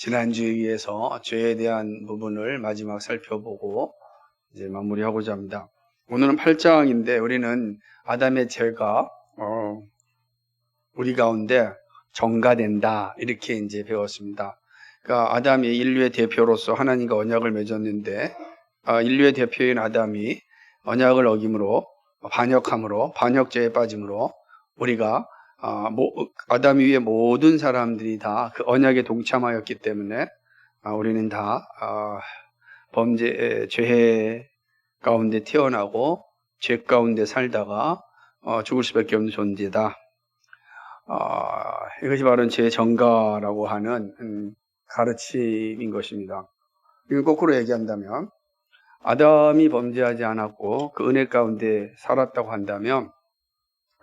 지난주에서 죄에 대한 부분을 마지막 살펴보고 이제 마무리하고자 합니다. 오늘은 8장인데 우리는 아담의 죄가 우리 가운데 전가된다 이렇게 이제 배웠습니다. 그러니까 아담이 인류의 대표로서 하나님과 언약을 맺었는데 인류의 대표인 아담이 언약을 어김으로 반역함으로 반역죄에 빠짐으로 우리가 아담 위에 모든 사람들이 다 그 언약에 동참하였기 때문에 우리는 다 범죄 죄 가운데 태어나고 죄 가운데 살다가 죽을 수밖에 없는 존재다. 이것이 바로 죄 전가라고 하는 가르침인 것입니다. 이걸 거꾸로 얘기한다면 아담이 범죄하지 않았고 그 은혜 가운데 살았다고 한다면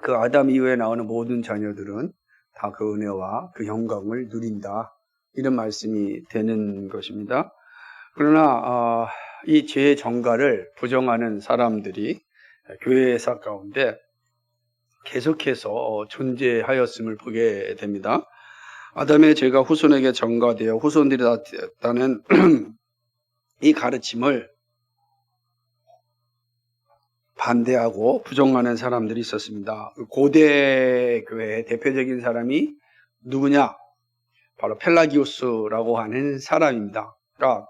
그 아담 이후에 나오는 모든 자녀들은 다 그 은혜와 그 영광을 누린다. 이런 말씀이 되는 것입니다. 그러나 이 죄의 전가를 부정하는 사람들이 교회사 가운데 계속해서 존재하였음을 보게 됩니다. 아담의 죄가 후손에게 전가되어 후손들이 다 되었다는 이 가르침을 반대하고 부정하는 사람들이 있었습니다. 고대 교회의 대표적인 사람이 누구냐? 바로 펠라기우스라고 하는 사람입니다. 그러니까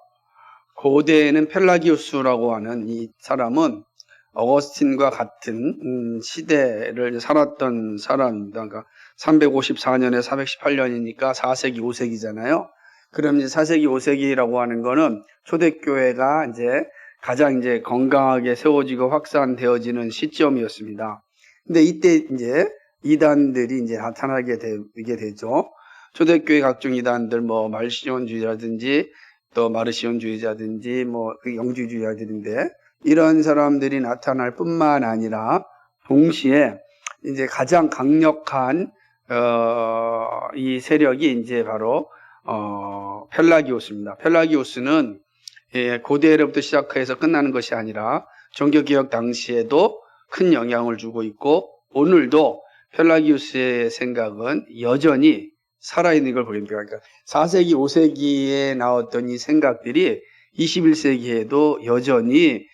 고대에는 펠라기우스라고 하는 이 사람은 어거스틴과 같은 시대를 살았던 사람입니다. 그러니까 354년에 418년이니까 4세기, 5세기잖아요. 그럼 이제 4세기, 5세기라고 하는 거는 초대교회가 이제 가장 이제 건강하게 세워지고 확산되어지는 시점이었습니다. 근데 이때 이제 이단들이 이제 나타나게 되게 되죠. 초대교회 각종 이단들, 말시온주의라든지 또 마르시온주의자든지 그 영주주의자들인데 이런 사람들이 나타날 뿐만 아니라 동시에 이제 가장 강력한 이 세력이 이제 바로 펠라기오스입니다. 펠라기오스는 고대로부터 시작해서 끝나는 것이 아니라 종교개혁 당시에도 큰 영향을 주고 있고 오늘도 펠라기우스의 생각은 여전히 살아있는 걸 보입니다. 그러니까 4세기, 5세기에 나왔던 이 생각들이 21세기에도 여전히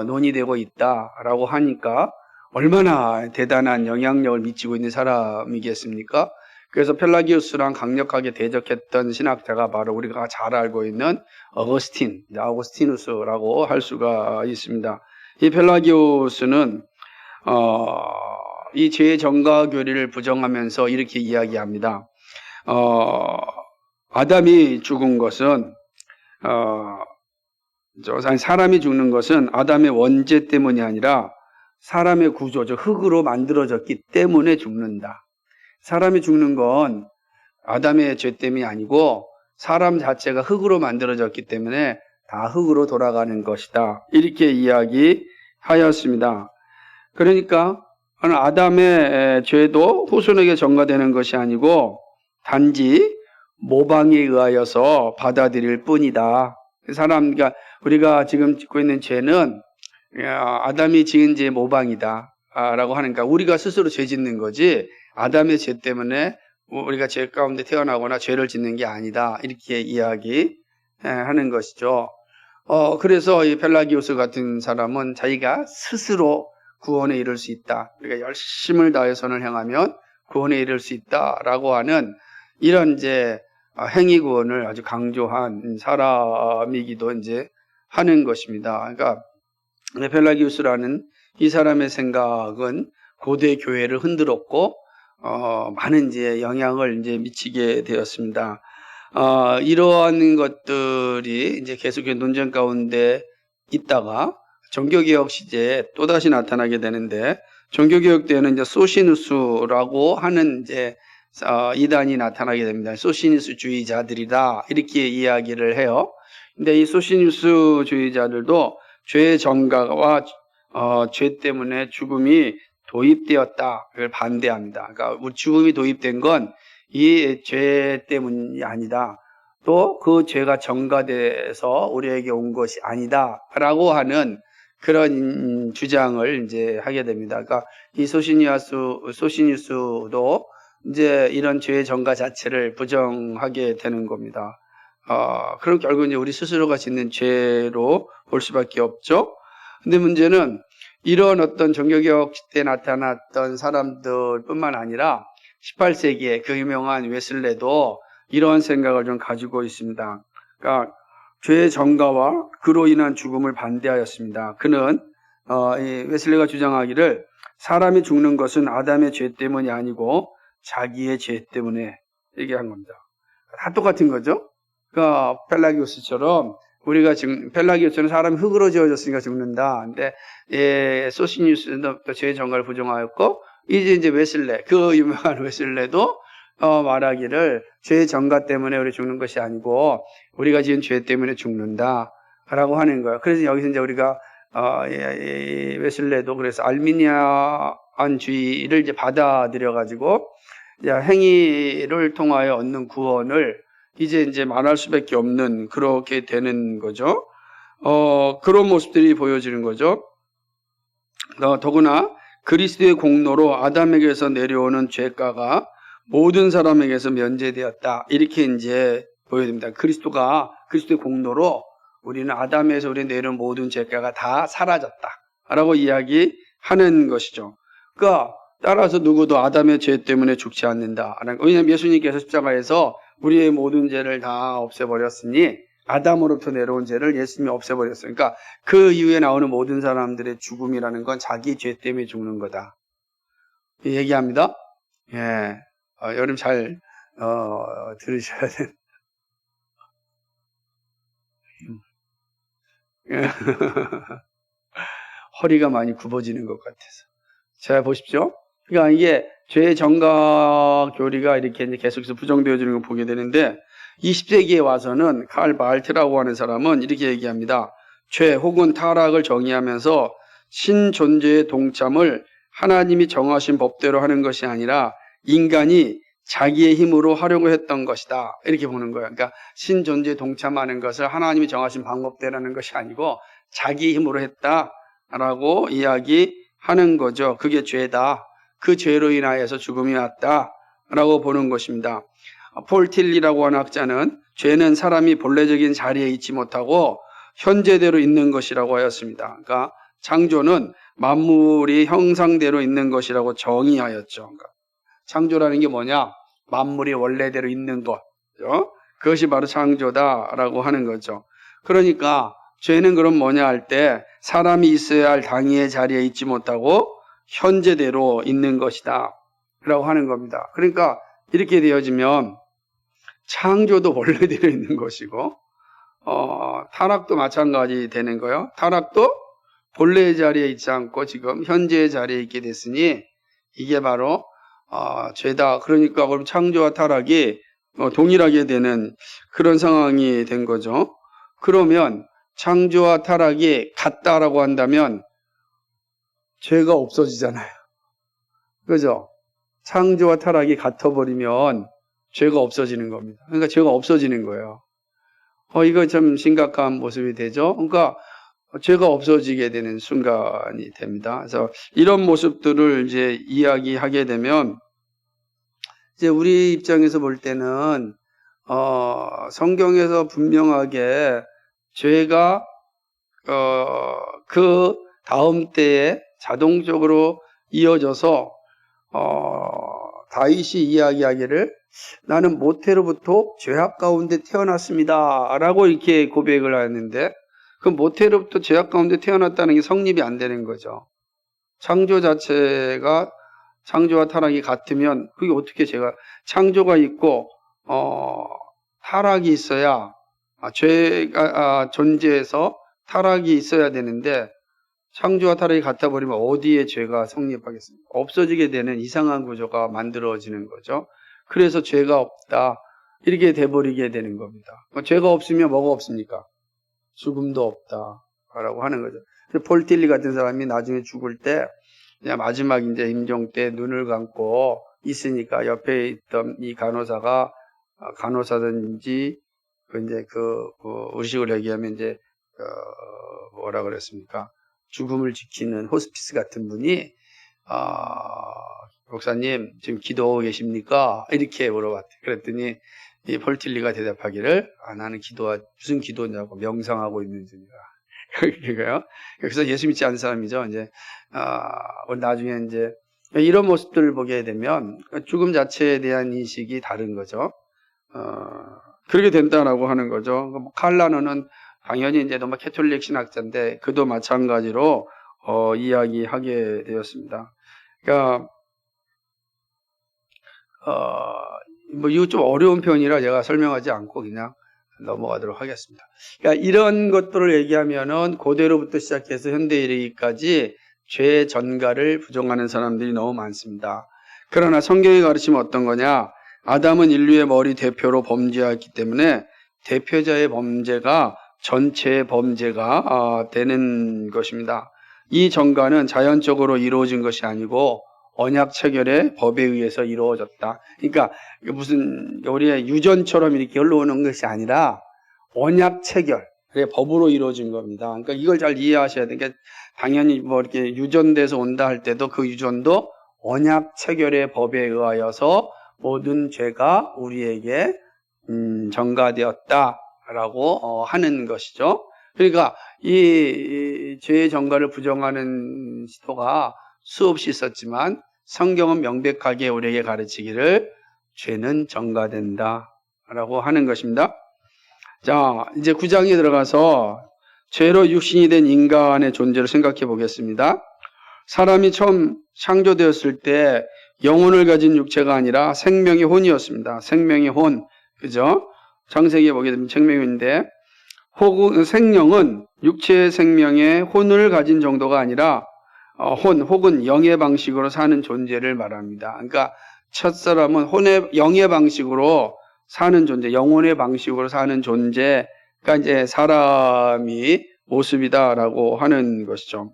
논의되고 있다라고 하니까 얼마나 대단한 영향력을 미치고 있는 사람이겠습니까? 그래서 펠라기우스랑 강력하게 대적했던 신학자가 바로 우리가 잘 알고 있는 아우구스티누스라고 할 수가 있습니다. 이 펠라기우스는 이 죄의 전가 교리를 부정하면서 이렇게 이야기합니다. 아담이 죽은 것은 사람이 죽는 것은 아담의 원죄 때문이 아니라 사람의 구조, 흙으로 만들어졌기 때문에 죽는다. 사람이 죽는 건 아담의 죄 때문이 아니고 사람 자체가 흙으로 만들어졌기 때문에 다 흙으로 돌아가는 것이다. 이렇게 이야기하였습니다. 그러니까 아담의 죄도 후손에게 전가되는 것이 아니고 단지 모방에 의하여서 받아들일 뿐이다. 그러니까 우리가 지금 짓고 있는 죄는 아담이 지은 죄의 모방이다. 라고 하니까 우리가 스스로 죄 짓는 거지 아담의 죄 때문에 우리가 죄 가운데 태어나거나 죄를 짓는 게 아니다. 이렇게 이야기하는 것이죠. 그래서 이 펠라기우스 같은 사람은 자기가 스스로 구원에 이를 수 있다. 우리가 열심을 다해 선을 행하면 구원에 이를 수 있다라고 하는 이런 이제 행위 구원을 아주 강조한 사람이기도 이제 하는 것입니다. 그러니까 펠라기우스라는 이 사람의 생각은 고대 교회를 흔들었고 많은 이제 영향을 이제 미치게 되었습니다. 이러한 것들이 이제 계속 논쟁 가운데 있다가 종교개혁 시대에 또다시 나타나게 되는데 종교개혁 때는 이제 소시누스라고 하는 이제 이단이 나타나게 됩니다. 소시누스주의자들이다 이렇게 이야기를 해요. 근데 이 소시누스주의자들도 죄의 전가와 죄 때문에 죽음이 도입되었다. 그걸 반대합니다. 그러니까 우리 죽음이 도입된 건 이 죄 때문이 아니다. 또 그 죄가 전가돼서 우리에게 온 것이 아니다라고 하는 그런 주장을 이제 하게 됩니다. 그러니까 이 소시니우스도 이제 이런 죄의 전가 자체를 부정하게 되는 겁니다. 그럼 결국 이제 우리 스스로가 짓는 죄로 볼 수밖에 없죠. 근데 문제는 이런 어떤 종교개혁 때 나타났던 사람들뿐만 아니라 18세기에 그 유명한 웨슬레도 이러한 생각을 좀 가지고 있습니다. 그러니까 죄의 전가와 그로 인한 죽음을 반대하였습니다. 그는 이 웨슬레가 주장하기를 사람이 죽는 것은 아담의 죄 때문이 아니고 자기의 죄 때문에 얘기한 겁니다. 다 똑같은 거죠. 그러니까 펠라기오스처럼 우리가 지금 펠라기오스는 사람이 흙으로 지어졌으니까 죽는다. 근데 소시니우스는 또 죄의 전가를 부정하였고 이제 웨슬레 그 유명한 웨슬레도 말하기를 죄의 전가 때문에 우리 죽는 것이 아니고 우리가 지은 죄 때문에 죽는다라고 하는 거예요. 그래서 여기서 이제 우리가 웨슬레도 그래서 알미니안주의를 이제 받아들여 가지고 행위를 통하여 얻는 구원을 이제 말할 수밖에 없는 그렇게 되는 거죠. 그런 모습들이 보여지는 거죠. 더구나 그리스도의 공로로 아담에게서 내려오는 죄가가 모든 사람에게서 면제되었다. 이렇게 이제 보여집니다. 그리스도의 공로로 우리는 아담에서 우리 내려온 모든 죄가가 다 사라졌다라고 이야기하는 것이죠. 그러니까 따라서 누구도 아담의 죄 때문에 죽지 않는다. 왜냐하면 예수님께서 십자가에서 우리의 모든 죄를 다 없애버렸으니 아담으로부터 내려온 죄를 예수님이 없애버렸어요. 그러니까 그 이후에 나오는 모든 사람들의 죽음이라는 건 자기 죄 때문에 죽는 거다. 얘기합니다. 예, 여러분 잘 들으셔야 돼. 허리가 많이 굽어지는 것 같아서. 자, 보십시오. 그러니까 이게 죄의 전가 교리가 이렇게 이제 계속해서 부정되어지는 걸 보게 되는데 20세기에 와서는 칼 발트라고 하는 사람은 이렇게 얘기합니다. 죄 혹은 타락을 정의하면서 신존재의 동참을 하나님이 정하신 법대로 하는 것이 아니라 인간이 자기의 힘으로 하려고 했던 것이다. 이렇게 보는 거예요. 그러니까 신존재에 동참하는 것을 하나님이 정하신 방법대로 하는 것이 아니고 자기 힘으로 했다라고 이야기하는 거죠. 그게 죄다. 그 죄로 인하여서 죽음이 왔다라고 보는 것입니다. 폴 틸리라고 하는 학자는 죄는 사람이 본래적인 자리에 있지 못하고 현재대로 있는 것이라고 하였습니다. 그러니까 창조는 만물이 형상대로 있는 것이라고 정의하였죠. 그러니까 창조라는 게 뭐냐? 만물이 원래대로 있는 것. 그것이 바로 창조다라고 하는 거죠. 그러니까 죄는 그럼 뭐냐 할 때 사람이 있어야 할 당위의 자리에 있지 못하고 현재대로 있는 것이다 라고 하는 겁니다. 그러니까 이렇게 되어지면 창조도 원래대로 있는 것이고 타락도 마찬가지 되는 거예요. 타락도 본래의 자리에 있지 않고 지금 현재의 자리에 있게 됐으니 이게 바로 죄다. 그러니까 그럼 창조와 타락이 동일하게 되는 그런 상황이 된 거죠. 그러면 창조와 타락이 같다라고 한다면 죄가 없어지잖아요. 그죠? 창조와 타락이 같아버리면 죄가 없어지는 겁니다. 그러니까 죄가 없어지는 거예요. 이거 좀 심각한 모습이 되죠. 그러니까 죄가 없어지게 되는 순간이 됩니다. 그래서 이런 모습들을 이제 이야기하게 되면 이제 우리 입장에서 볼 때는 성경에서 분명하게 죄가 그 다음 때에 자동적으로 이어져서 다윗이 이야기하기를 나는 모태로부터 죄악 가운데 태어났습니다 라고 이렇게 고백을 하는데 그 모태로부터 죄악 가운데 태어났다는 게 성립이 안 되는 거죠. 창조 자체가 창조와 타락이 같으면 그게 어떻게 창조가 있고 타락이 있어야 죄가 존재해서 타락이 있어야 되는데 창조와 타락이 같아 버리면 어디에 죄가 성립하겠습니까? 없어지게 되는 이상한 구조가 만들어지는 거죠. 그래서 죄가 없다 이렇게 돼버리게 되는 겁니다. 죄가 없으면 뭐가 없습니까? 죽음도 없다라고 하는 거죠. 폴 틸리 같은 사람이 나중에 죽을 때 그냥 마지막 이제 임종 때 눈을 감고 있으니까 옆에 있던 이 간호사든지 이제 의식을 얘기하면 이제 뭐라 그랬습니까? 죽음을 지키는 호스피스 같은 분이 목사님 지금 기도하고 계십니까? 이렇게 물어봤대요. 그랬더니 이 폴틸리가 대답하기를 나는 기도하 무슨 기도냐고 명상하고 있는 중이라. 그러니까요. 그래서 예수 믿지 않는 사람이죠. 이제 나중에 이제 이런 모습들을 보게 되면 죽음 자체에 대한 인식이 다른 거죠. 그렇게 된다라고 하는 거죠. 칼라노는 당연히 이제 너무 캐톨릭 신학자인데 그도 마찬가지로 이야기하게 되었습니다. 그러니까 이거 좀 어려운 표현이라 제가 설명하지 않고 그냥 넘어가도록 하겠습니다. 그러니까 이런 것들을 얘기하면은 고대로부터 시작해서 현대에 이르기까지 죄 전가를 부정하는 사람들이 너무 많습니다. 그러나 성경이 가르치면 어떤 거냐? 아담은 인류의 머리 대표로 범죄했기 때문에 대표자의 범죄가 전체의 범죄가 되는 것입니다. 이 전가는 자연적으로 이루어진 것이 아니고 언약 체결의 법에 의해서 이루어졌다. 그러니까 무슨 우리의 유전처럼 이렇게 흘러오는 것이 아니라 언약 체결의 법으로 이루어진 겁니다. 그러니까 이걸 잘 이해하셔야 돼요. 그러니까 당연히 뭐 이렇게 유전돼서 온다 할 때도 그 유전도 언약 체결의 법에 의하여서 모든 죄가 우리에게 전가되었다라고 하는 것이죠. 그러니까 이 죄의 전가를 부정하는 시도가 수없이 있었지만 성경은 명백하게 우리에게 가르치기를 죄는 전가된다라고 하는 것입니다. 자, 이제 9장에 들어가서 죄로 육신이 된 인간의 존재를 생각해 보겠습니다. 사람이 처음 창조되었을 때 영혼을 가진 육체가 아니라 생명의 혼이었습니다. 생명의 혼, 그죠? 창세기에 보게 되면 생명의 혼인데, 생명은 육체의 생명의 혼을 가진 정도가 아니라 혼 혹은 영의 방식으로 사는 존재를 말합니다. 그러니까 첫사람은 영의 방식으로 사는 존재, 영혼의 방식으로 사는 존재가 이제 사람이 모습이다라고 하는 것이죠.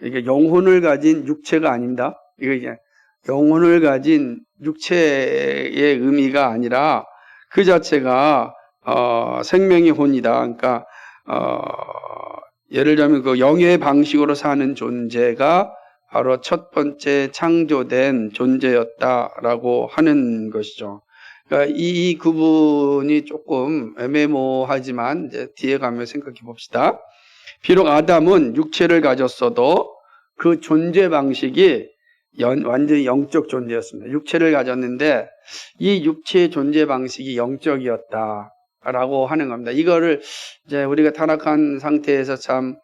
이게 영혼을 가진 육체가 아닙니다. 이거 이제 영혼을 가진 육체의 의미가 아니라 그 자체가 생명의 혼이다. 그러니까 예를 들면 그 영의 방식으로 사는 존재가 바로 첫 번째 창조된 존재였다라고 하는 것이죠. 그러니까 이 구분이 조금 애매모호하지만 이제 뒤에 가면 생각해 봅시다. 비록 아담은 육체를 가졌어도 그 존재 방식이 완전히 영적 존재였습니다. 육체를 가졌는데 이 육체의 존재 방식이 영적이었다라고 하는 겁니다. 이거를 이제 우리가 타락한 상태에서 참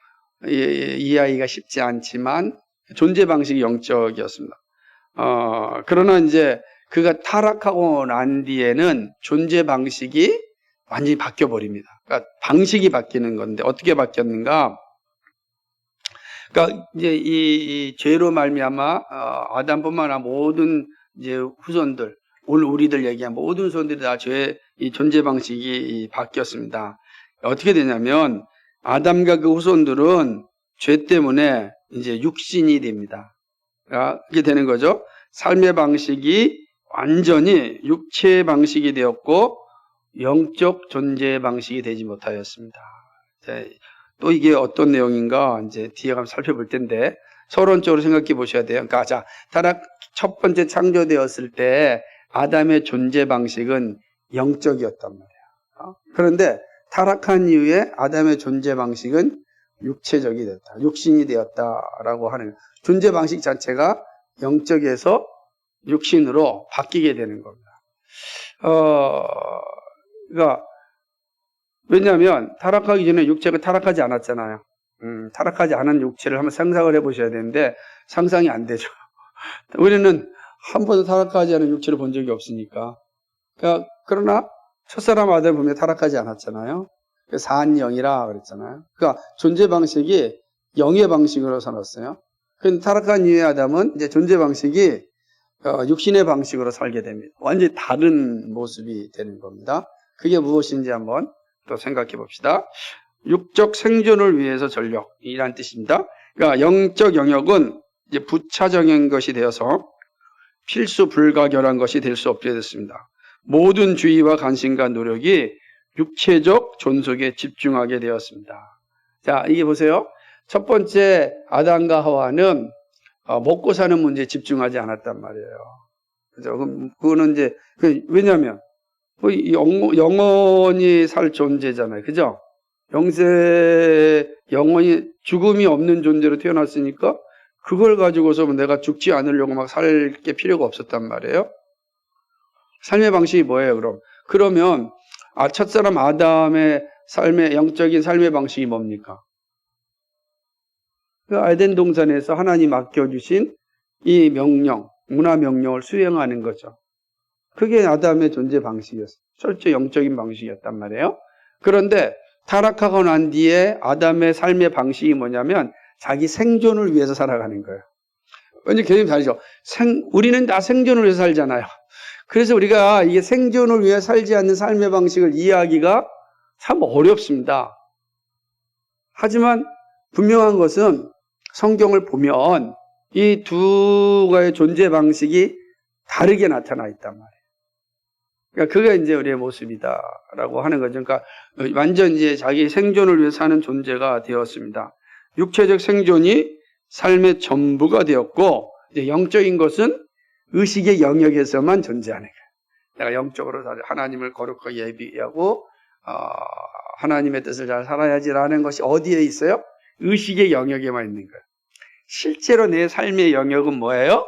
이해하기가 쉽지 않지만 존재 방식이 영적이었습니다. 그러나 이제 그가 타락하고 난 뒤에는 존재 방식이 완전히 바뀌어 버립니다. 그러니까 방식이 바뀌는 건데 어떻게 바뀌었는가? 그러니까 이제 이 죄로 말미암아 아담뿐만 아니라 모든 이제 후손들, 오늘 우리들 얘기한 모든 후손들이 다 이 존재 방식이 바뀌었습니다. 어떻게 되냐면 아담과 그 후손들은 죄 때문에 이제 육신이 됩니다. 그렇게 되는 거죠. 삶의 방식이 완전히 육체의 방식이 되었고 영적 존재의 방식이 되지 못하였습니다. 또 이게 어떤 내용인가 이제 뒤에 가면 살펴볼 텐데 서론적으로 생각해 보셔야 돼요. 그러니까 자, 타락 첫 번째 창조되었을 때 아담의 존재 방식은 영적이었단 말이에요. 그런데 타락한 이후에 아담의 존재 방식은 육체적이 됐다. 육신이 되었다라고 하는 존재 방식 자체가 영적에서 육신으로 바뀌게 되는 겁니다. 그러니까 왜냐하면 타락하기 전에 육체가 타락하지 않았잖아요. 타락하지 않은 육체를 한번 상상을 해보셔야 되는데 상상이 안 되죠. 우리는 한 번도 타락하지 않은 육체를 본 적이 없으니까. 그러나 첫사람 아들 보면 타락하지 않았잖아요. 사한 영이라 그랬잖아요. 그러니까 존재 방식이 영의 방식으로 살았어요. 그런데 타락한 이후의 아담은 이제 존재 방식이 육신의 방식으로 살게 됩니다. 완전히 다른 모습이 되는 겁니다. 그게 무엇인지 한번 또 생각해 봅시다. 육적 생존을 위해서 전력이란 뜻입니다. 그러니까 영적 영역은 이제 부차적인 것이 되어서 필수 불가결한 것이 될 수 없게 됐습니다. 모든 주의와 관심과 노력이 육체적 존속에 집중하게 되었습니다. 자, 이게 보세요. 첫 번째 아담과 하와는 먹고 사는 문제에 집중하지 않았단 말이에요. 그죠? 그거는 이제 왜냐하면 영원히 살 존재잖아요. 그죠? 영원히 죽음이 없는 존재로 태어났으니까 그걸 가지고서 내가 죽지 않으려고 막 살 게 필요가 없었단 말이에요. 삶의 방식이 뭐예요, 그럼? 그러면, 첫사람 아담의 영적인 삶의 방식이 뭡니까? 그 에덴 동산에서 하나님 맡겨주신 이 문화 명령을 수행하는 거죠. 그게 아담의 존재 방식이었어요. 철저히 영적인 방식이었단 말이에요. 그런데 타락하고 난 뒤에 아담의 삶의 방식이 뭐냐면 자기 생존을 위해서 살아가는 거예요. 완전 개념이 다르죠. 우리는 다 생존을 위해서 살잖아요. 그래서 우리가 이게 생존을 위해 살지 않는 삶의 방식을 이해하기가 참 어렵습니다. 하지만 분명한 것은 성경을 보면 이 두 가지의 존재 방식이 다르게 나타나 있단 말이에요. 그러니까 그게 이제 우리의 모습이다라고 하는 거죠. 그러니까 완전 이제 자기 생존을 위해 사는 존재가 되었습니다. 육체적 생존이 삶의 전부가 되었고, 이제 영적인 것은 의식의 영역에서만 존재하는 거예요. 내가 영적으로 하나님을 거룩하게 예비하고 하나님의 뜻을 잘 살아야지라는 것이 어디에 있어요? 의식의 영역에만 있는 거예요. 실제로 내 삶의 영역은 뭐예요?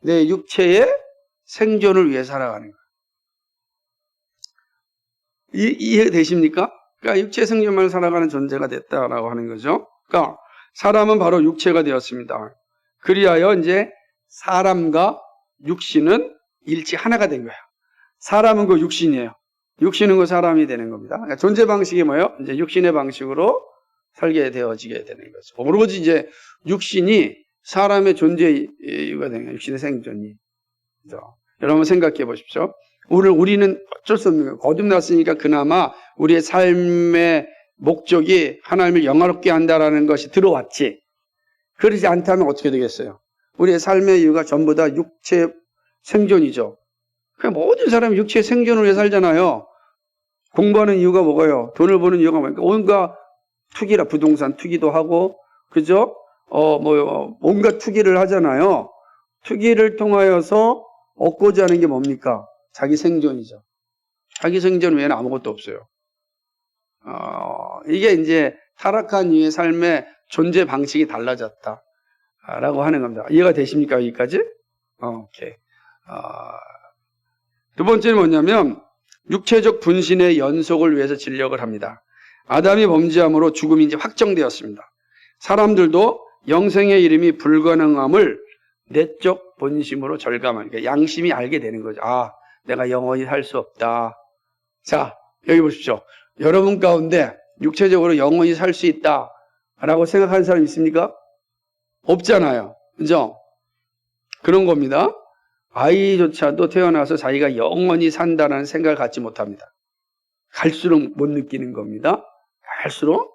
내 육체의 생존을 위해 살아가는 거예요. 이해되십니까? 그러니까 육체 생존만 살아가는 존재가 됐다라고 하는 거죠. 그러니까 사람은 바로 육체가 되었습니다. 그리하여 이제 사람과 육신은 일치 하나가 된 거예요. 사람은 그 육신이에요. 육신은 그 사람이 되는 겁니다. 그러니까 존재 방식이 뭐예요? 이제 육신의 방식으로 살게 되어지게 되는 거죠. 오로지 이제 육신이 사람의 존재 이유가 되는 거예요. 육신의 생존이. 그죠? 여러분 생각해 보십시오. 우리는 어쩔 수 없는 거예요. 거듭났으니까 그나마 우리의 삶의 목적이 하나님을 영화롭게 한다라는 것이 들어왔지. 그러지 않다면 어떻게 되겠어요? 우리의 삶의 이유가 전부 다 육체 생존이죠. 그냥 모든 사람이 육체 생존을 위해 살잖아요. 공부하는 이유가 뭐가요? 돈을 버는 이유가 뭐니까 온갖 투기라 부동산 투기도 하고, 그죠? 온갖 투기를 하잖아요. 투기를 통하여서 얻고자 하는 게 뭡니까? 자기 생존이죠. 자기 생존 외에는 아무것도 없어요. 이게 이제 타락한 이후의 삶의 존재 방식이 달라졌다라고 하는 겁니다. 이해가 되십니까? 여기까지? 오케이. 두 번째는 뭐냐면 육체적 분신의 연속을 위해서 진력을 합니다. 아담이 범죄함으로 죽음이 이제 확정되었습니다. 사람들도 영생의 이름이 불가능함을 내적 본심으로 절감하니까 그러니까 양심이 알게 되는 거죠. 내가 영원히 살 수 없다. 자, 여기 보십시오. 여러분 가운데 육체적으로 영원히 살 수 있다라고 생각하는 사람 있습니까? 없잖아요. 그죠? 그런 겁니다. 아이조차도 태어나서 자기가 영원히 산다는 생각을 갖지 못합니다. 갈수록 못 느끼는 겁니다. 갈수록.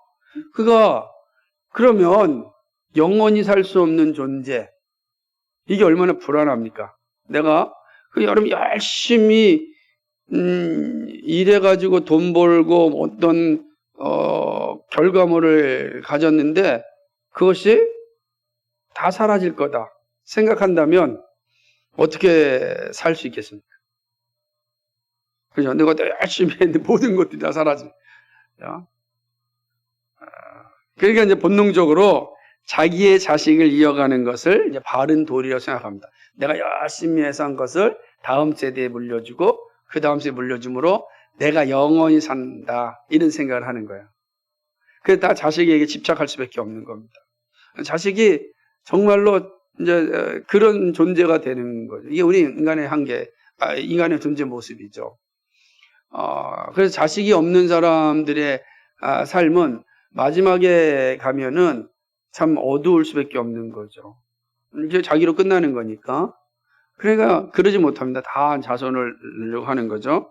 그러면 영원히 살 수 없는 존재. 이게 얼마나 불안합니까? 내가 여러분 열심히 일해가지고 돈 벌고 어떤 결과물을 가졌는데 그것이 다 사라질 거다 생각한다면 어떻게 살 수 있겠습니까? 그죠? 내가 열심히 했는데 모든 것들이 다 사라집니다. 그러니까 이제 본능적으로 자기의 자식을 이어가는 것을 이제 바른 도리라고 생각합니다. 내가 열심히 해서 한 것을 다음 세대에 물려주고 그 다음 세대에 물려줌으로 내가 영원히 산다 이런 생각을 하는 거예요. 그래서 다 자식에게 집착할 수밖에 없는 겁니다. 자식이 정말로 이제 그런 존재가 되는 거죠. 이게 우리 인간의 한계, 인간의 존재 모습이죠. 그래서 자식이 없는 사람들의 삶은 마지막에 가면은 참 어두울 수밖에 없는 거죠. 이제 자기로 끝나는 거니까. 그러니까 그러지 못합니다. 다 자손을 낳으려고 하는 거죠.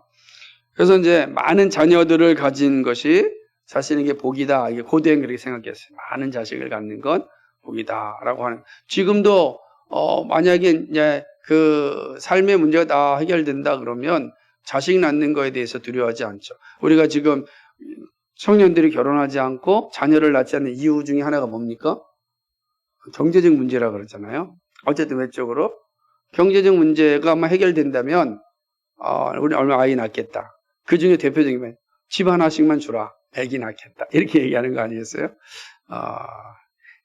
그래서 이제 많은 자녀들을 가진 것이 자신에게 복이다. 이게 고대엔 그렇게 생각했어요. 많은 자식을 갖는 건 복이다라고 하는. 지금도 만약에 이제 그 삶의 문제가 다 해결된다 그러면 자식 낳는 거에 대해서 두려워하지 않죠. 우리가 지금 청년들이 결혼하지 않고 자녀를 낳지 않는 이유 중에 하나가 뭡니까? 경제적 문제라 그러잖아요. 어쨌든 외적으로 경제적 문제가 아마 해결된다면 우리 얼마 아이 낳겠다. 그 중에 대표적인 건 집 하나씩만 주라. 아기 낳겠다. 이렇게 얘기하는 거 아니겠어요?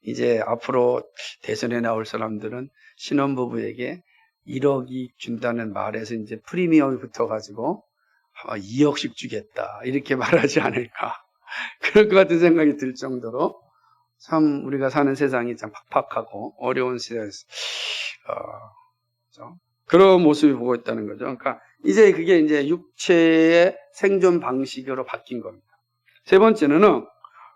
이제 앞으로 대선에 나올 사람들은 신혼부부에게 1억이 준다는 말에서 이제 프리미엄이 붙어가지고 2억씩 주겠다. 이렇게 말하지 않을까. 그럴 것 같은 생각이 들 정도로 참 우리가 사는 세상이 참 팍팍하고 어려운 시대에서 그런 모습을 보고 있다는 거죠. 그러니까 이제 그게 이제 육체의 생존 방식으로 바뀐 겁니다. 세 번째는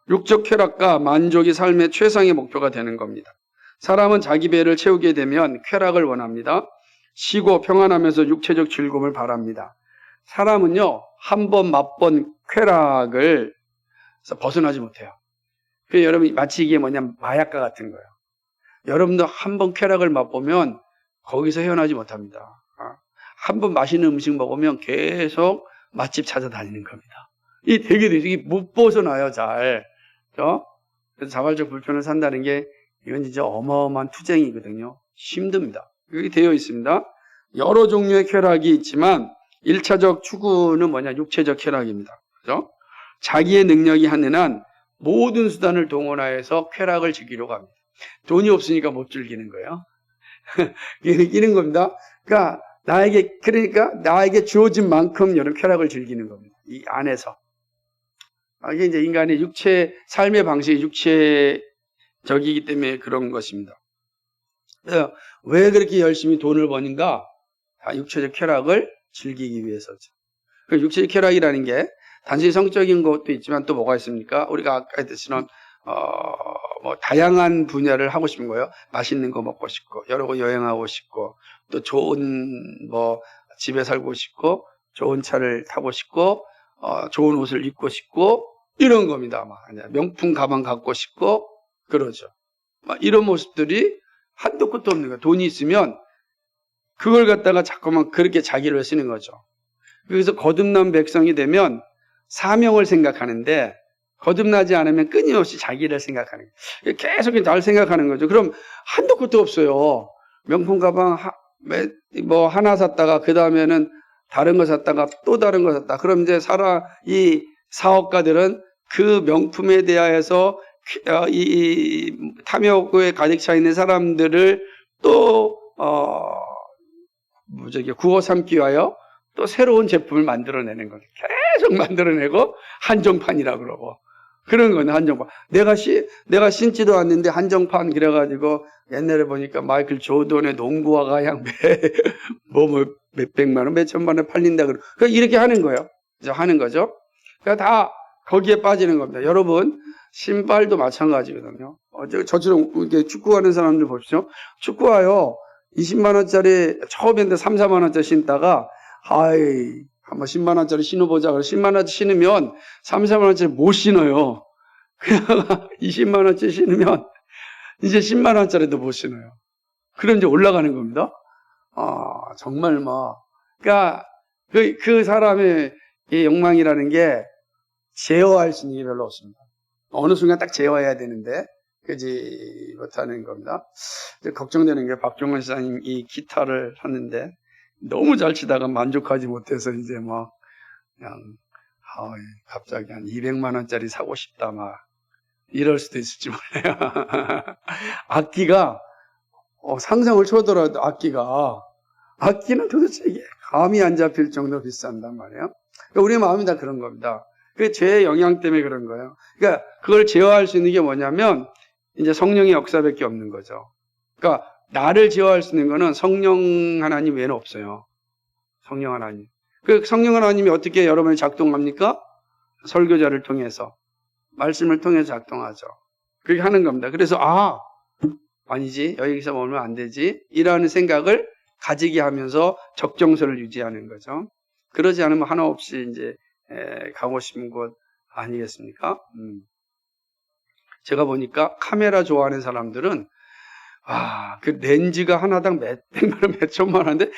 육적 쾌락과 만족이 삶의 최상의 목표가 되는 겁니다. 사람은 자기 배를 채우게 되면 쾌락을 원합니다. 쉬고 평안하면서 육체적 즐거움을 바랍니다. 사람은요, 한 번 맛본 쾌락을 벗어나지 못해요. 그 여러분 마치 이게 뭐냐면 마약과 같은 거예요. 여러분도 한 번 쾌락을 맛보면 거기서 헤어나지 못합니다. 한 번 맛있는 음식 먹으면 계속 맛집 찾아다니는 겁니다. 이 되게 이게 못 벗어나요, 잘. 그래서 자발적 불편을 산다는 게 이건 진짜 어마어마한 투쟁이거든요. 힘듭니다. 여기 되어 있습니다. 여러 종류의 쾌락이 있지만 1차적 추구는 뭐냐? 육체적 쾌락입니다. 그죠? 자기의 능력이 하는 한 모든 수단을 동원하여서 쾌락을 즐기려고 합니다. 돈이 없으니까 못 즐기는 거예요. 이기는 겁니다. 그러니까 나에게 주어진 만큼 여러 쾌락을 즐기는 겁니다. 이 안에서. 이게 이제 인간의 삶의 방식이 육체적이기 때문에 그런 것입니다. 그래서 왜 그렇게 열심히 돈을 버는가? 다 육체적 쾌락을 즐기기 위해서죠. 육체적 쾌락이라는 게 단순히 성적인 것도 있지만 또 뭐가 있습니까? 우리가 아까 했듯이는 다양한 분야를 하고 싶은 거예요. 맛있는 거 먹고 싶고, 여러 곳 여행하고 싶고, 또 좋은 집에 살고 싶고, 좋은 차를 타고 싶고, 좋은 옷을 입고 싶고, 이런 겁니다. 명품 가방 갖고 싶고, 그러죠. 이런 모습들이 한도 끝도 없는 거예요. 돈이 있으면 그걸 갖다가 자꾸만 그렇게 자기를 쓰는 거죠. 그래서 거듭난 백성이 되면 사명을 생각하는데, 거듭나지 않으면 끊임없이 자기를 생각하는 거예요. 계속 날 생각하는 거죠. 그럼 한도 끝도 없어요. 명품 가방 하나 샀다가 그 다음에는 다른 거 샀다가 또 다른 거 샀다. 그럼 이제 이 사업가들은 그 명품에 대하여서 이 탐욕에 가득 차 있는 사람들을 또 구워 삼기 위하여 또 새로운 제품을 만들어내는 거예요. 계속 만들어내고 한정판이라 그러고. 그런 거는 한정판. 내가 신지도 않는데 한정판 그래가지고 옛날에 보니까 마이클 조던의 농구화가 그냥 몇백만 원, 몇천만 원 팔린다 그러고. 그러니까 이렇게 하는 거예요. 하는 거죠. 그러니까 다 거기에 빠지는 겁니다. 여러분, 신발도 마찬가지거든요. 저처럼 이렇게 축구하는 사람들 보십시오. 축구화요, 20만원짜리, 처음에 3, 4만원짜리 신다가, 한번 10만원짜리 신어보자. 그래서 10만원짜리 신으면 3, 4만원짜리 못 신어요. 그냥 20만원짜리 신으면 이제 10만원짜리도 못 신어요. 그럼 이제 올라가는 겁니다. 정말 그러니까 그 사람의 이 욕망이라는 게 제어할 수 있는 게 별로 없습니다. 어느 순간 딱 제어해야 되는데, 그지 못하는 겁니다. 이제 걱정되는 게 박종원 시장님 이 기타를 샀는데, 너무 잘 치다가 만족하지 못해서 이제 그냥 갑자기 한 200만원짜리 사고 싶다 이럴 수도 있을지 몰라요. 악기가 상상을 초월하더라도 악기는 도대체 이게 감이 안 잡힐 정도로 비싼단 말이에요. 그러니까 우리 마음이 다 그런 겁니다. 그게 죄의 영향 때문에 그런 거예요. 그러니까 그걸 제어할 수 있는 게 뭐냐면 이제 성령의 역사밖에 없는 거죠. 그러니까 나를 제어할 수 있는 거는 성령 하나님 외에는 없어요. 성령 하나님. 그 성령 하나님이 어떻게 여러분을 작동합니까? 설교자를 통해서, 말씀을 통해서 작동하죠. 그렇게 하는 겁니다. 그래서 아니지, 여기서 머물면 안 되지, 이라는 생각을 가지게 하면서 적정선을 유지하는 거죠. 그러지 않으면 하나 없이 이제 가고 싶은 곳 아니겠습니까? 제가 보니까 카메라 좋아하는 사람들은 그 렌즈가 하나당 몇백만 원, 몇천만 원인데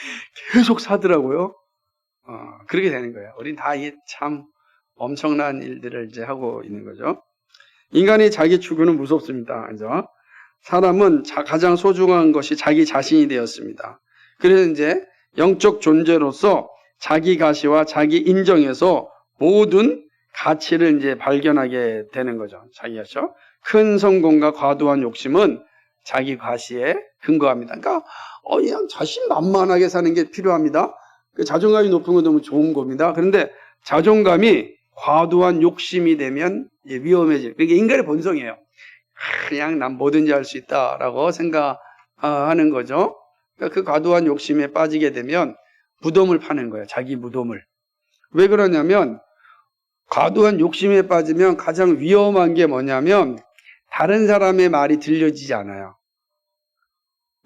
계속 사더라고요. 그렇게 되는 거예요. 우린 다 이게 참 엄청난 일들을 이제 하고 있는 거죠. 인간의 자기 추구는 무섭습니다. 그죠? 사람은 가장 소중한 것이 자기 자신이 되었습니다. 그래서 이제 영적 존재로서 자기 가시와 자기 인정에서 모든 가치를 이제 발견하게 되는 거죠. 자기가죠. 큰 성공과 과도한 욕심은 자기 과시에 근거합니다. 그러니까 그냥 자신만만하게 사는 게 필요합니다. 그 자존감이 높은 건 너무 좋은 겁니다. 그런데 자존감이 과도한 욕심이 되면 위험해질. 그게 인간의 본성이에요. 그냥 난 뭐든지 할 수 있다라고 생각하는 거죠. 그러니까 그 과도한 욕심에 빠지게 되면 무덤을 파는 거예요. 자기 무덤을. 왜 그러냐면 과도한 욕심에 빠지면 가장 위험한 게 뭐냐면 다른 사람의 말이 들려지지 않아요.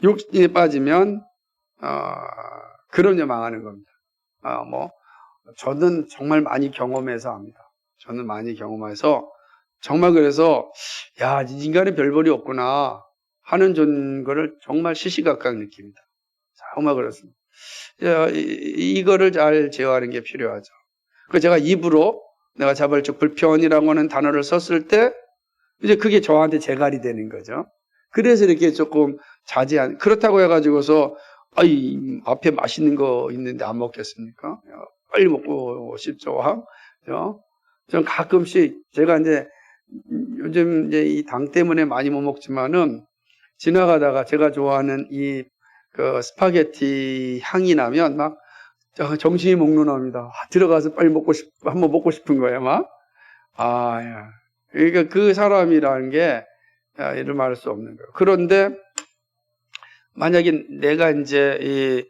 욕심에 빠지면 그러면 망하는 겁니다. 저는 정말 많이 경험해서 압니다. 저는 많이 경험해서 정말 그래서 야, 인간의 별볼이 없구나 하는 거를 정말 시시각각 느낍니다. 정말 그렇습니다. 이거를 잘 제어하는 게 필요하죠. 그 제가 입으로 내가 자발적 불편이라고 하는 단어를 썼을 때 이제 그게 저한테 재갈이 되는 거죠. 그래서 이렇게 조금 자제한. 그렇다고 해가지고서 앞에 맛있는 거 있는데 안 먹겠습니까? 빨리 먹고 싶죠. 전 가끔씩 제가 이제 요즘 이제 이 당 때문에 많이 못 먹지만은 지나가다가 제가 좋아하는 그 스파게티 향이 나면 막 정신이 몽롱합니다. 들어가서 빨리 한번 먹고 싶은 거예요, 막. 야. 그러니까 그 사람이라는 게 이를 말할 수 없는 거예요. 그런데 만약에 내가 이제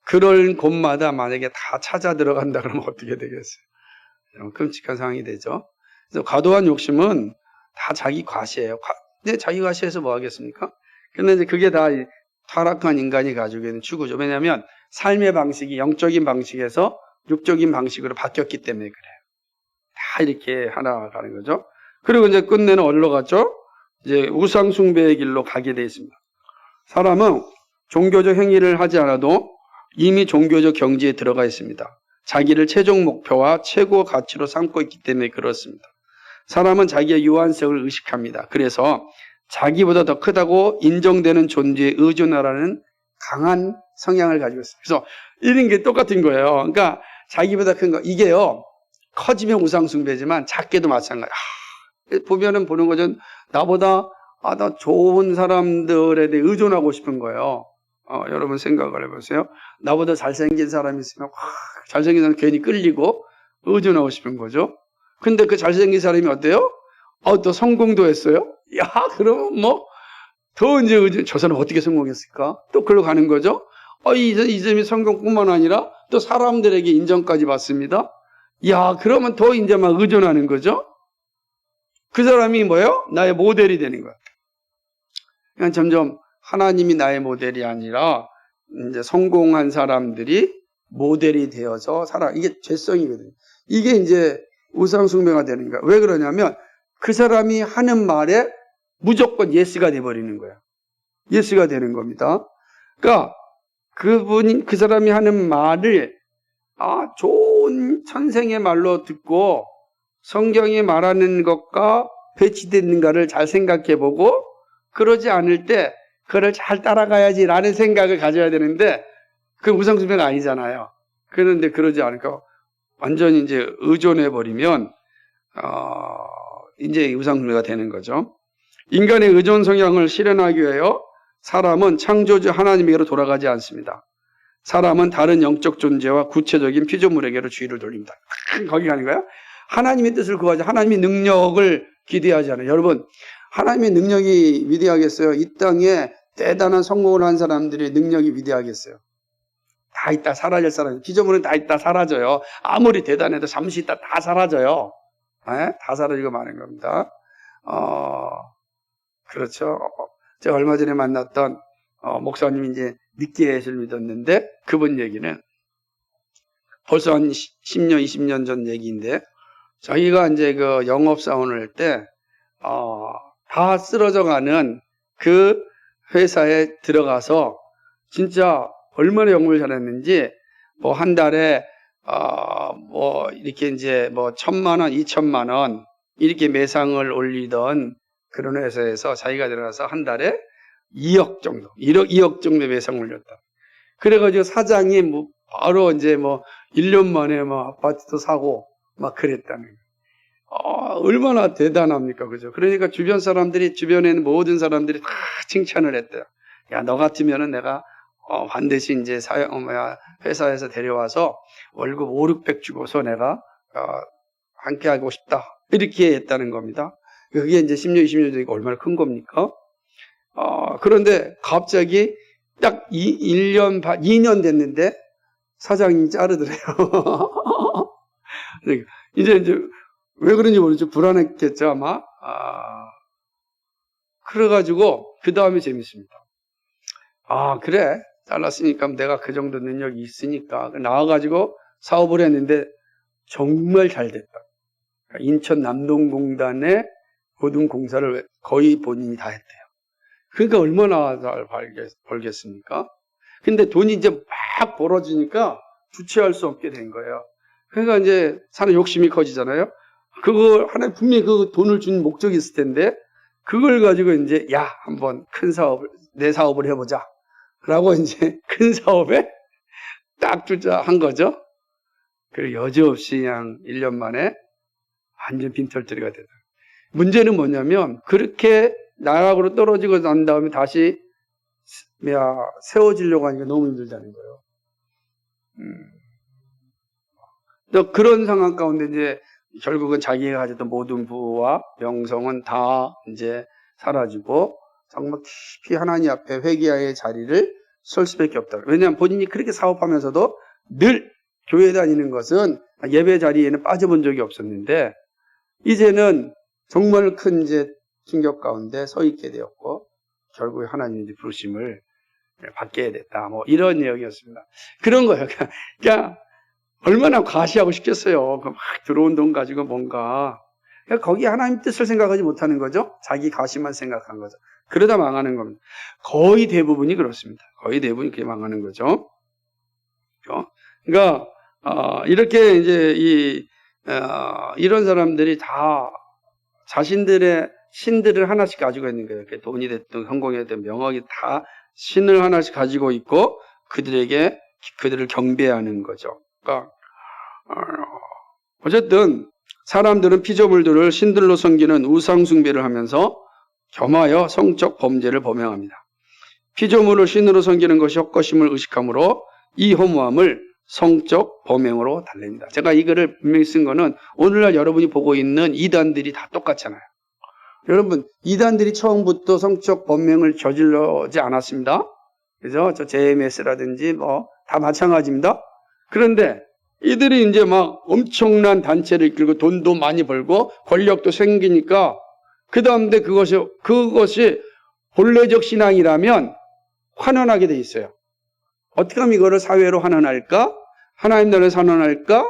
그런 곳마다 만약에 다 찾아 들어간다 그러면 어떻게 되겠어요? 끔찍한 상황이 되죠. 그래서 과도한 욕심은 다 자기 과시예요. 근데 자기 과시해서 뭐 하겠습니까? 근데 이제 그게 다 타락한 인간이 가지고 있는 추구죠. 왜냐하면 삶의 방식이 영적인 방식에서 육적인 방식으로 바뀌었기 때문에 그래요. 다 이렇게 하나 가는 거죠. 그리고 이제 끝내는 어디로 갔죠? 이제 우상숭배의 길로 가게 되어 있습니다. 사람은 종교적 행위를 하지 않아도 이미 종교적 경지에 들어가 있습니다. 자기를 최종 목표와 최고 가치로 삼고 있기 때문에 그렇습니다. 사람은 자기의 유한성을 의식합니다. 그래서 자기보다 더 크다고 인정되는 존재에 의존하라는 강한 성향을 가지고 있어요. 그래서 이런 게 똑같은 거예요. 그러니까 자기보다 큰 거, 이게요, 커지면 우상숭배지만 작게도 마찬가지예요. 보면은 보는 거죠. 나보다 더 좋은 사람들에 대해 의존하고 싶은 거예요. 여러분 생각을 해보세요. 나보다 잘생긴 사람이 있으면 잘생긴 사람 괜히 끌리고 의존하고 싶은 거죠. 근데 그 잘생긴 사람이 어때요? 또 성공도 했어요? 야, 그러면 더 이제 의존, 저 사람 어떻게 성공했을까? 또 글로 가는 거죠. 이 점이 성공뿐만 아니라 또 사람들에게 인정까지 받습니다. 야, 그러면 더 이제 막 의존하는 거죠. 그 사람이 뭐예요? 나의 모델이 되는 거예요. 그러니까 점점 하나님이 나의 모델이 아니라 이제 성공한 사람들이 모델이 되어서 살아. 이게 죄성이거든요. 이게 이제 우상숭배가 되는 거야. 왜 그러냐면 그 사람이 하는 말에 무조건 예스가 돼버리는 거야. 예스가 되는 겁니다. 그러니까 그 사람이 하는 말을 좋은 천생의 말로 듣고 성경이 말하는 것과 배치됐는가를 잘 생각해 보고 그러지 않을 때 그걸 잘 따라가야지라는 생각을 가져야 되는데 그 우상숭배가 아니잖아요. 그런데 그러지 않을까 완전히 이제 의존해 버리면 이제 우상숭배가 되는 거죠. 인간의 의존 성향을 실현하기 위하여 사람은 창조주 하나님에게로 돌아가지 않습니다. 사람은 다른 영적 존재와 구체적인 피조물에게로 주의를 돌립니다. 거기 가는 거야? 하나님의 뜻을 구하지 하나님의 능력을 기대하지 않아요. 여러분, 하나님의 능력이 위대하겠어요? 이 땅에 대단한 성공을 한 사람들의 능력이 위대하겠어요? 다 있다 사라질 사람, 피조물은 다 있다 사라져요. 아무리 대단해도 잠시 있다 다 사라져요. 다 사라지고 마는 겁니다. 그렇죠. 제가 얼마 전에 만났던 목사님이 이제 늦게 예수를 믿었는데 그분 얘기는 벌써 한 10년, 20년 전 얘기인데 자기가 이제 그 영업사원을 할 때 다 쓰러져 가는 그 회사에 들어가서 진짜 얼마나 영업을 잘했는지 한 달에 이렇게 이제 1,000만 원, 2,000만 원 이렇게 매상을 올리던 그런 회사에서 자기가 들어가서 한 달에 2억 정도, 2억 정도 매상을 올렸다. 그래가지고 사장이 바로 이제 뭐 1년 만에 뭐 아파트도 사고 막 그랬다는 거예요. 얼마나 대단합니까? 그죠? 그러니까 주변에 있는 모든 사람들이 다 칭찬을 했대요. 야, 너 같으면은 내가 반드시 이제 회사에서 데려와서 월급 5, 600 주고서 내가 함께 하고 싶다. 이렇게 했다는 겁니다. 그게 이제 10년, 20년 전이니까 얼마나 큰 겁니까? 그런데 갑자기 딱 1년 반, 2년 됐는데 사장님이 자르더래요. 이제 왜 그런지 모르죠. 불안했겠죠, 아마. 그래가지고, 그 다음에 재밌습니다. 그래. 잘랐으니까 내가 그 정도 능력이 있으니까. 나와가지고 사업을 했는데 정말 잘 됐다. 인천 남동공단의 모든 공사를 거의 본인이 다 했대요. 그러니까 얼마나 잘 벌겠습니까? 근데 돈이 이제 막 벌어지니까 주체할 수 없게 된 거예요. 그러니까 이제 사는 욕심이 커지잖아요. 그거 하나 분명히 그 돈을 준 목적이 있을 텐데 그걸 가지고 이제 한번 내 사업을 해보자 라고 이제 큰 사업에 딱 투자한 거죠. 그리고 여지없이 그냥 1년 만에 완전 빈털터리가 되다. 문제는 뭐냐면 그렇게 나락으로 떨어지고 난 다음에 다시 세워지려고 하니까 너무 힘들다는 거예요. 또 그런 상황 가운데 이제 결국은 자기가 가졌던 모든 부와 명성은 다 이제 사라지고 정말 깊이 하나님 앞에 회개의 자리를 설 수밖에 없다. 왜냐하면 본인이 그렇게 사업하면서도 늘 교회 다니는 것은 예배 자리에는 빠져본 적이 없었는데 이제는 정말 큰 이제 충격 가운데 서 있게 되었고 결국에 하나님의 부르심을 받게 됐다. 뭐 이런 내용이었습니다. 그런 거예요. 그러니까 얼마나 과시하고 싶겠어요. 막 들어온 돈 가지고 뭔가. 그러니까 거기 하나님 뜻을 생각하지 못하는 거죠. 자기 과시만 생각한 거죠. 그러다 망하는 겁니다. 거의 대부분이 그렇습니다. 거의 대부분이 그렇게 망하는 거죠. 그러니까 이렇게 이제 이런 사람들이 다 자신들의 신들을 하나씩 가지고 있는 거예요. 돈이 됐든 성공이 됐든 명확히 다 신을 하나씩 가지고 있고 그들을 경배하는 거죠. 그러니까 어쨌든 사람들은 피조물들을 신들로 섬기는 우상 숭배를 하면서 겸하여 성적 범죄를 범행합니다. 피조물을 신으로 섬기는 것이 헛것임을 의식함으로 이 허무함을 성적 범행으로 달랩니다. 제가 이 글을 분명히 쓴 거는 오늘날 여러분이 보고 있는 이단들이 다 똑같잖아요. 여러분, 이단들이 처음부터 성적 범행을 저질러지 않았습니다. 그죠? 저 JMS라든지 다 마찬가지입니다. 그런데 이들이 이제 막 엄청난 단체를 이끌고 돈도 많이 벌고 권력도 생기니까 그 다음에 그것이 본래적 신앙이라면 환원하게 돼 있어요. 어떻게 하면 이거를 사회로 환원할까? 하나님 나라에서 환원할까?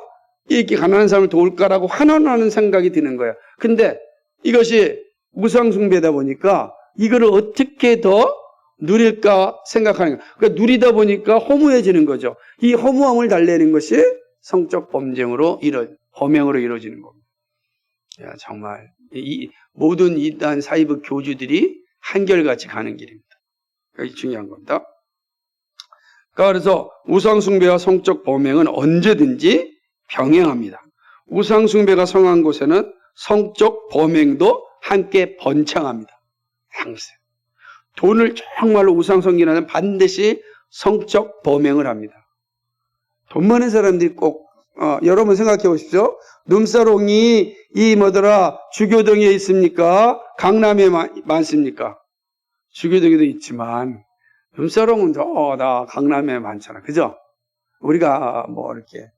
이렇게 가난한 사람을 도울까라고 환원하는 생각이 드는 거예요. 근데 이것이 우상숭배다 보니까 이거를 어떻게 더 누릴까 생각하는 거예요. 그러니까 누리다 보니까 허무해지는 거죠. 이 허무함을 달래는 것이 성적 범행으로 이루어지는 겁니다. 야, 정말 이 모든 이단 사이비 교주들이 한결같이 가는 길입니다. 그게 중요한 겁니다. 그래서 우상숭배와 성적 범행은 언제든지 병행합니다. 우상숭배가 성한 곳에는 성적 범행도 함께 번창합니다. 항상 돈을 정말로 우상 섬기는 반드시 성적 범행을 합니다. 돈 많은 사람들이 꼭 여러분 생각해 보십시오. 눈사롱이 주교동에 있습니까? 강남에 많습니까? 주교동에도 있지만 눈사롱은 다 강남에 많잖아. 그죠? 우리가 이렇게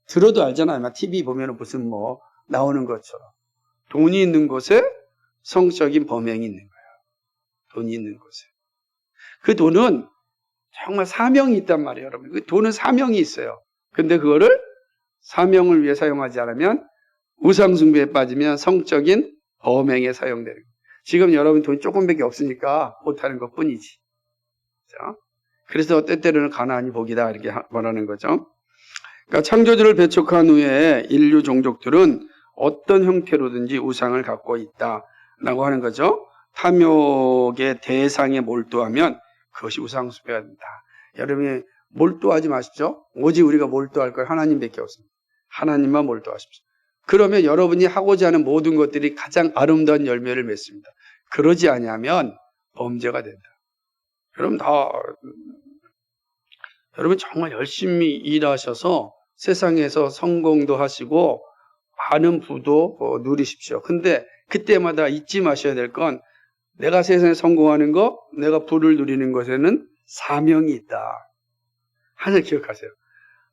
들어도 알잖아요. TV 보면 무슨 나오는 것처럼. 돈이 있는 곳에 성적인 범행이 있는 거예요. 돈이 있는 곳에. 그 돈은 정말 사명이 있단 말이에요, 여러분. 그 돈은 사명이 있어요. 근데 그거를 사명을 위해 사용하지 않으면 우상숭배에 빠지면 성적인 범행에 사용되는 거예요. 지금 여러분 돈이 조금밖에 없으니까 못하는 것 뿐이지. 그렇죠? 그래서 때때로는 가난이 복이다 이렇게 말하는 거죠. 그러니까 창조주를 배척한 후에 인류 종족들은 어떤 형태로든지 우상을 갖고 있다라고 하는 거죠. 탐욕의 대상에 몰두하면 그것이 우상숭배가 된다. 여러분이 몰두하지 마십시오. 오직 우리가 몰두할 걸 하나님밖에 없습니다. 하나님만 몰두하십시오. 그러면 여러분이 하고자 하는 모든 것들이 가장 아름다운 열매를 맺습니다. 그러지 아니하면 범죄가 된다. 여러분 정말 열심히 일하셔서 세상에서 성공도 하시고 많은 부도 누리십시오. 근데 그때마다 잊지 마셔야 될 건 내가 세상에 성공하는 거, 내가 부를 누리는 것에는 사명이 있다. 하나 기억하세요.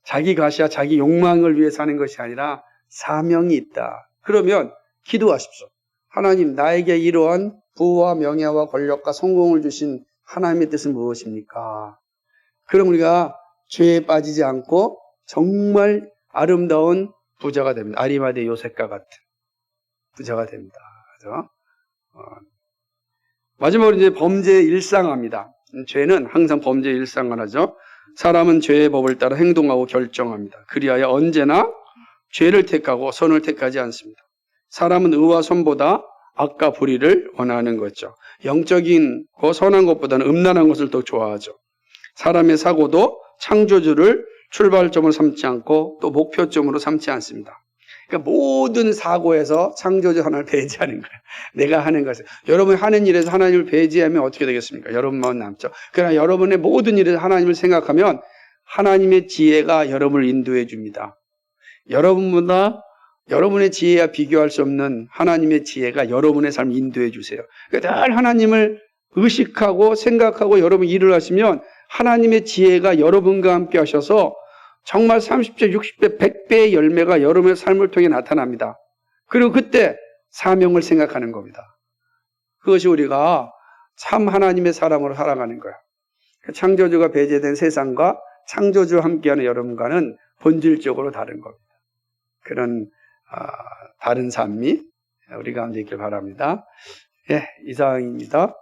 자기 가시와 자기 욕망을 위해 사는 것이 아니라 사명이 있다. 그러면 기도하십시오. 하나님, 나에게 이러한 부와 명예와 권력과 성공을 주신 하나님의 뜻은 무엇입니까? 그럼 우리가 죄에 빠지지 않고 정말 아름다운 부자가 됩니다. 아리마대 요셉과 같은 부자가 됩니다. 그죠? 마지막으로 이제 범죄의 일상화입니다. 죄는 항상 범죄의 일상화하죠. 사람은 죄의 법을 따라 행동하고 결정합니다. 그리하여 언제나 죄를 택하고 선을 택하지 않습니다. 사람은 의와 선보다 악과 불의를 원하는 거죠. 영적인 거 선한 것보다는 음란한 것을 더 좋아하죠. 사람의 사고도 창조주를 출발점으로 삼지 않고 또 목표점으로 삼지 않습니다. 그러니까 모든 사고에서 창조주 하나를 배제하는 거예요. 내가 하는 것을. 여러분이 하는 일에서 하나님을 배제하면 어떻게 되겠습니까? 여러분만 남죠. 그러나 여러분의 모든 일에서 하나님을 생각하면 하나님의 지혜가 여러분을 인도해 줍니다. 여러분보다 여러분의 지혜와 비교할 수 없는 하나님의 지혜가 여러분의 삶을 인도해 주세요. 그러니까 늘 하나님을 의식하고 생각하고 여러분 일을 하시면 하나님의 지혜가 여러분과 함께 하셔서 정말 30배, 60배, 100배의 열매가 여러분의 삶을 통해 나타납니다. 그리고 그때 사명을 생각하는 겁니다. 그것이 우리가 참 하나님의 사람으로 살아가는 거야. 창조주가 배제된 세상과 창조주와 함께하는 여러분과는 본질적으로 다른 겁니다. 그런 다른 삶이 우리 가운데 있길 바랍니다. 예, 이상입니다.